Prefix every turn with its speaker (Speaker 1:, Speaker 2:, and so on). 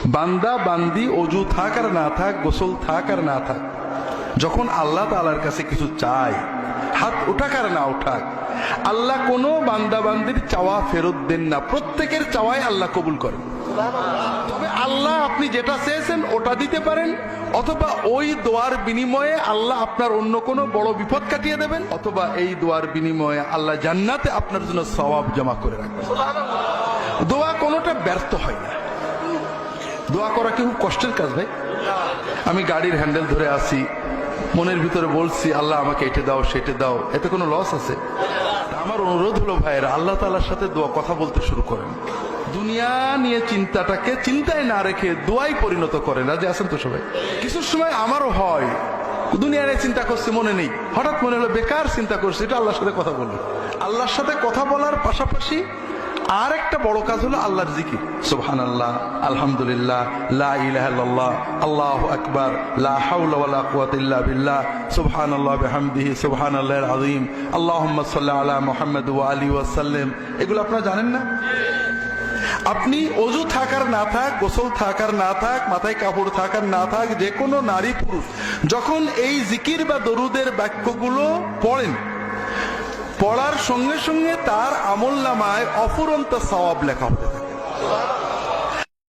Speaker 1: বান্দা বান্দি অজু থাক আর না থাক, গোসল থাক আর না থাক, যখন আল্লাহ তাআলার কাছে কিছু চায়, হাত উঠাক আর না উঠাক, আল্লাহ কোনো বান্দা বান্দির চাওয়া ফেরত দেন না। প্রত্যেকের চাওয়াই আল্লাহ কবুল করেন। তবে আল্লাহ আপনি যেটা চেয়েছেন ওটা দিতে পারেন, অথবা ওই দোয়ার বিনিময়ে আল্লাহ আপনার অন্য কোনো বড় বিপদ কাটিয়ে দেবেন, অথবা এই দোয়ার বিনিময়ে আল্লাহ জান্নাতে আপনার জন্য সওয়াব জমা করে রাখবেন। দোয়া কোনোটা ব্যর্থ হয় না। দোয়া করা কি খুব কষ্টের কাজ ভাই? আমি গাড়ির হ্যান্ডেল ধরে আসি, মনের ভিতরে বলছি আল্লাহ আমাকে এটা দাও সেটা দাও, এতে কোনো লস আছে? আমার অনুরোধ হলো ভাইয়েরা, আল্লাহ তাআলার সাথে দোয়া কথা বলতে শুরু করেন। দুনিয়া নিয়ে চিন্তাটাকে চিন্তায় না রেখে দোয়ায় পরিণত করেন। রাজি আছেন তো সবাই? কিছু সময় আমারও হয়, দুনিয়া নিয়ে চিন্তা করছি মনে নেই, হঠাৎ মনে হলো বেকার চিন্তা করছি, এটা আল্লাহর সাথে কথা বলবো। আল্লাহর সাথে কথা বলার পাশাপাশি আর একটা বড় কাজ হলো আল্লাহর জিকির। সুবহানাল্লাহ, আলহামদুলিল্লাহ, লা ইলাহা ইল্লাল্লাহ, আল্লাহু আকবার, লা হাওলা ওয়ালা কুওয়াতা ইল্লা বিল্লাহ, সুবহানাল্লাহ বিহামদিহি, সুবহানাল্লাহিল আযীম, আল্লাহুম্মা সাল্লি আলা মুহাম্মাদ ওয়া আলিহি ওয়া সাল্লাম। এগুলো আপনারা জানেন না? আপনি অজু থাক আর না থাক, গোসল থাক আর না থাক, মাথায় কাপড় থাক আর না থাক, যে কোনো নারী পুরুষ যখন এই জিকির বা দরুদের বাক্যগুলো পড়েন, পড়ার সঙ্গে সঙ্গে তার আমলনামায় অফুরন্ত সওয়াব লেখা হতে থাকে।